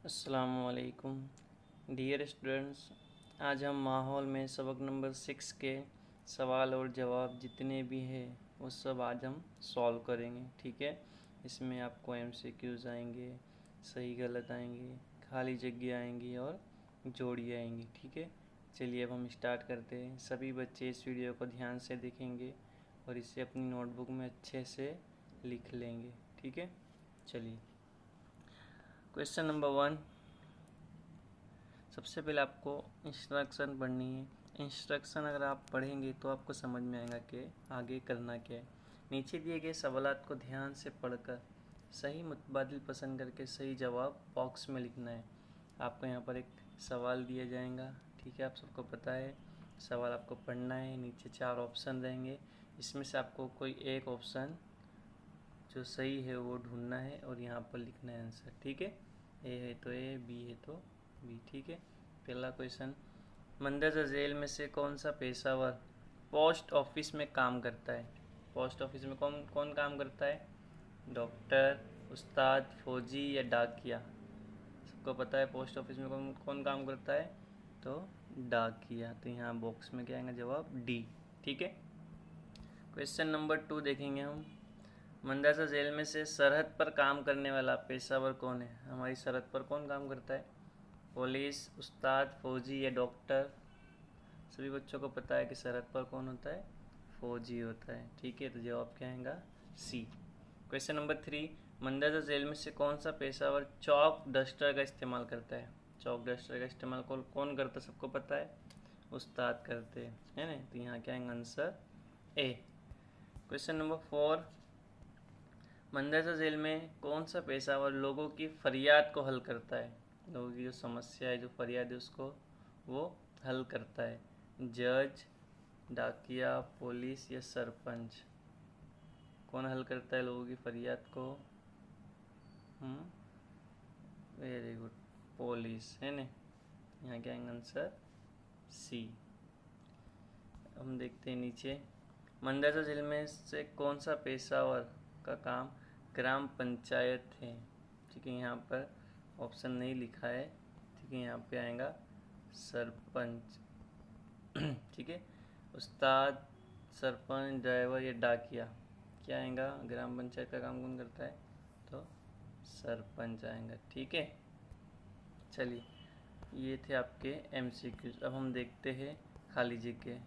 अस्सलामुअलैकुम dear students. आज हम माहौल में सबक नंबर 6 के सवाल और जवाब जितने भी हैं वो सब आज हम सॉल्व करेंगे। ठीक है, इसमें आपको एमसीक्यूज आएंगे, सही गलत आएंगे, खाली जगह आएंगी और जोड़ी आएंगी। ठीक है, चलिए अब हम स्टार्ट करते हैं। सभी बच्चे इस वीडियो को ध्यान से देखेंगे और इसे अपनी नोटबुक में अच्छे से लिख लेंगे। ठीक है, चलिए क्वेश्चन नंबर 1। सबसे पहले आपको इंस्ट्रक्शन पढ़नी है। इंस्ट्रक्शन अगर आप पढ़ेंगे तो आपको समझ में आएगा कि आगे करना क्या है। नीचे दिए गए सवालात को ध्यान से पढ़कर सही मुतबादिल पसंद करके सही जवाब बॉक्स में लिखना है। आपको यहाँ पर एक सवाल दिया जाएगा। ठीक है, आप सबको पता है सवाल आपको पढ़ना है। नीचे 4 ऑप्शन रहेंगे, इसमें से आपको कोई एक ऑप्शन जो सही है वो ढूंढना है और यहाँ पर लिखना है आंसर। ठीक है, ए है तो ए, बी है तो बी। ठीक है, पहला क्वेश्चन, मंदरजा झेल में से कौन सा पेशावर पोस्ट ऑफिस में काम करता है? पोस्ट ऑफिस में कौन कौन काम करता है? डॉक्टर, उस्ताद, फौजी या डाकिया? सबको पता है पोस्ट ऑफिस में कौन कौन काम करता है, तो डाकिया। तो यहाँ बॉक्स में क्या आएगा जवाब डी। ठीक है, क्वेश्चन नंबर 2 देखेंगे हम। मंदरजा जेल में से सरहद पर काम करने वाला पेशावर कौन है? हमारी सरहद पर कौन काम करता है? पुलिस, उस्ताद, फौजी या डॉक्टर? सभी बच्चों को पता है कि सरहद पर कौन होता है? फौजी होता है। ठीक है, तो जवाब क्या आएगा सी। क्वेश्चन नंबर 3, मंदरजा जेल में से कौन सा पेशावर चौक डस्टर का इस्तेमाल करता है? चौक डस्टर का इस्तेमाल कौन करता है? सबको पता है उस्ताद करते हैं, है ना? तो यहाँ क्या आएगा आंसर ए। क्वेश्चन नंबर 4, मंदरजा जेल में कौन सा पेशावर लोगों की फरियाद को हल करता है? लोगों की जो समस्या है, जो फरियाद है, उसको वो हल करता है। जज, डाकिया, पुलिस या सरपंच? कौन हल करता है लोगों की फरियाद को? वेरी गुड, पुलिस, है ना? यहाँ क्या है आंसर सी। हम देखते हैं नीचे, मंदरजा जेल में से कौन सा पेशावर का काम ग्राम पंचायत है? ठीक है, यहाँ पर ऑप्शन नहीं लिखा है। ठीक है, यहाँ पे आएगा सरपंच। ठीक है, उस्ताद, सरपंच, ड्राइवर या डाकिया? क्या आएगा? ग्राम पंचायत का काम कौन करता है, तो सरपंच आएगा। ठीक है, चलिए ये थे आपके एमसीक्यूज। अब हम देखते हैं खाली जगह।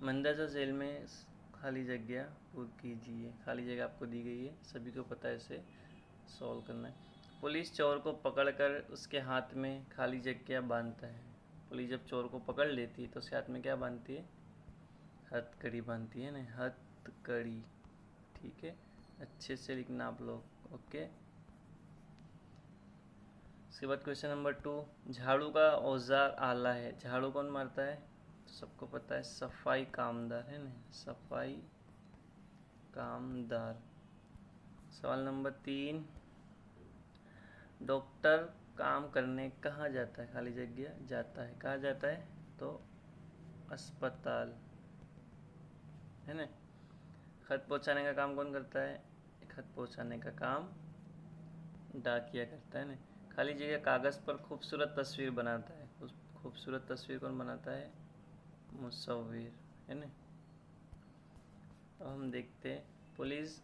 मंदरजा जेल में खाली जगह पूरी कीजिए। खाली जगह आपको दी गई है, सभी को पता है, इसे सॉल्व करना है। पुलिस चोर को पकड़कर उसके हाथ में खाली जगह बांधता है। पुलिस जब चोर को पकड़ लेती है तो उसके हाथ में क्या बांधती है? हथकड़ी बांधती है ना, हथकड़ी। ठीक है, अच्छे से लिखना आप लोग। ओके, उसके बाद क्वेश्चन नंबर 2, झाड़ू का औजार आला है, झाड़ू कौन मारता है? तो सबको पता है सफाई कामदार, है ना? सफाई कामदार। सवाल नंबर 3, डॉक्टर काम करने कहाँ जाता है? खाली जगह जाता है, कहाँ जाता है? तो अस्पताल, है ना? खत पहुँचाने का काम कौन करता है? खत पहुँचाने का काम डाकिया करता है ना? खाली जगह कागज़ पर खूबसूरत तस्वीर बनाता है, खूबसूरत तस्वीर कौन बनाता है? मुसव्विर, है ना? अब हम देखते हैं पुलिस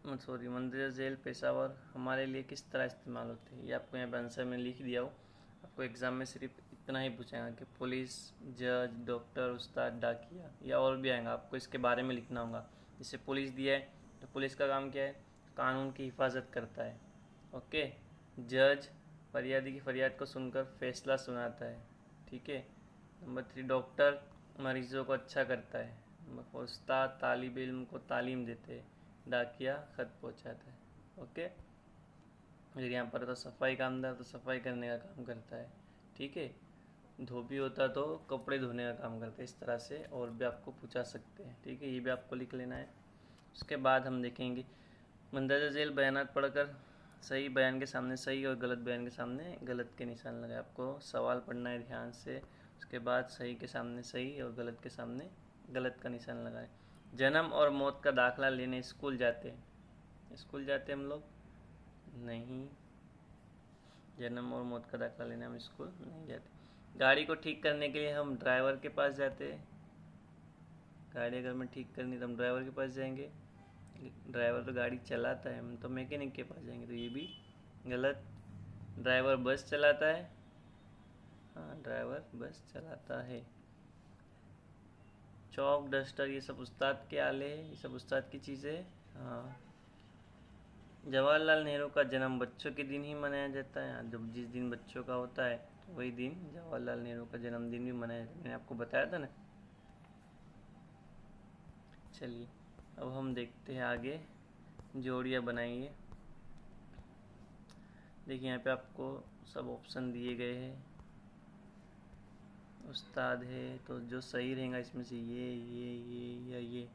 मंदरजा जेल पेशावर हमारे लिए किस तरह इस्तेमाल होते हैं। ये आपको यहाँ पर आंसर में लिख दिया हो। आपको एग्ज़ाम में सिर्फ इतना ही पूछेगा कि पुलिस, जज, डॉक्टर, उस्ताद, डाकिया, या और भी आएगा, आपको इसके बारे में लिखना होगा। जैसे पुलिस दिया है तो पुलिस का काम क्या है? कानून की हिफाजत करता है। ओके, जज फरियादी की फरियाद को सुनकर फैसला सुनाता है। ठीक है, नंबर 3, डॉक्टर मरीजों को अच्छा करता है। उस्ताद तालिब इल्म को तालीम देते हैं। डाकिया खत पहुँचाता है। ओके, फिर यहाँ पर तो सफाई कामदार तो सफाई करने का काम करता है। ठीक है, धोबी होता तो कपड़े धोने का काम करता है। इस तरह से और भी आपको पूछा सकते हैं। ठीक है, ये भी आपको लिख लेना है। उसके बाद हम देखेंगे मंदरजा जेल बयानात पढ़कर सही बयान के सामने सही और गलत बयान के सामने गलत के निशान लगाए। आपको सवाल पढ़ना है ध्यान से, उसके बाद सही के सामने सही और गलत के सामने गलत का निशान लगाए। जन्म और मौत का दाखला लेने स्कूल जाते हैं। स्कूल जाते हम लोग नहीं, जन्म और मौत का दाखिला लेने हम स्कूल नहीं जाते। गाड़ी को ठीक करने के लिए हम ड्राइवर के पास जाते हैं। गाड़ी अगर मैं ठीक करनी तो हम ड्राइवर के पास जाएंगे। ड्राइवर तो गाड़ी चलाता है, हम तो मैकेनिक के पास जाएंगे, तो ये भी गलत। ड्राइवर बस चलाता है, हाँ ड्राइवर बस चलाता है। चौक डस्टर ये सब उस्ताद के आले हैं, ये सब उस्ताद की चीज़ें हैं। हाँ, जवाहरलाल नेहरू का जन्म बच्चों के दिन ही मनाया जाता है। जब जिस दिन बच्चों का होता है वही दिन जवाहरलाल नेहरू का जन्मदिन भी मनाया जाता है। मैंने आपको बताया था ना। चलिए अब हम देखते हैं आगे, जोड़ियाँ बनाइए। देखिए यहाँ पे आपको सब ऑप्शन दिए गए हैं। उस्ताद है तो जो सही रहेगा इसमें से ये या ये,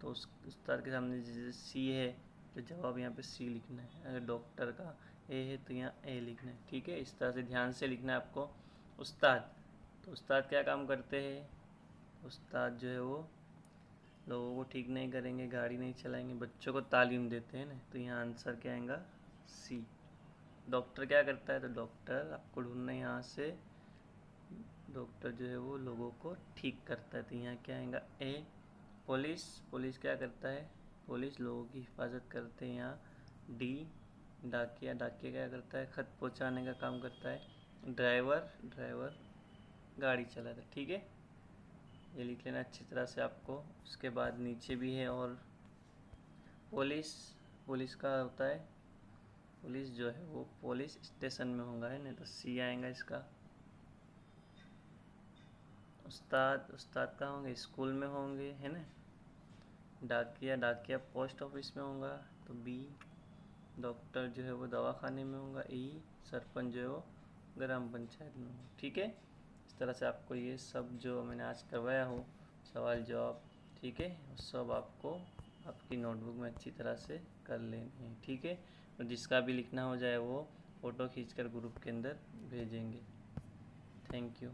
तो उस उस्ताद के सामने जैसे सी है तो जवाब यहाँ पे सी लिखना है। अगर डॉक्टर का ए है तो यहाँ ए लिखना है। ठीक है, इस तरह से ध्यान से लिखना है आपको। उस्ताद, तो उस्ताद क्या काम करते हैं? उस्ताद जो है वो लोगों को ठीक नहीं करेंगे, गाड़ी नहीं चलाएंगे, बच्चों को तालीम देते हैं ना, तो यहाँ आंसर क्या आएगा? सी। डॉक्टर क्या करता है? तो डॉक्टर आपको ढूंढना है यहाँ से। डॉक्टर जो है वो लोगों को ठीक करता है, तो यहाँ क्या आएगा? ए। पुलिस, पुलिस क्या करता है? पुलिस लोगों की हिफाजत करते हैं, यहाँ डी। डाकिया, डाकिया क्या करता है? खत पहुँचाने का काम करता है। ड्राइवर, ड्राइवर गाड़ी चलाता है। ठीक है, ये लिख लेना अच्छी तरह से आपको। उसके बाद नीचे भी है और पुलिस, पुलिस का होता है, पुलिस जो है वो पुलिस स्टेशन में होगा, है ना, तो सी आएगा इसका। उस्ताद, उस्ताद कहाँ होंगे? स्कूल में होंगे, है ना। डाकिया, डाकिया पोस्ट ऑफिस में होगा, तो बी। डॉक्टर जो है वो दवाखाने में होगा, ई। सरपंच जो है वो ग्राम पंचायत में होगा। ठीक है, इस तरह से आपको ये सब जो मैंने आज करवाया हो सवाल जवाब, ठीक है, वो सब आपको आपकी नोटबुक में अच्छी तरह से कर लेने हैं। ठीक है, और जिसका भी लिखना हो जाए वो फ़ोटो खींचकर ग्रुप के अंदर भेजेंगे। Thank you.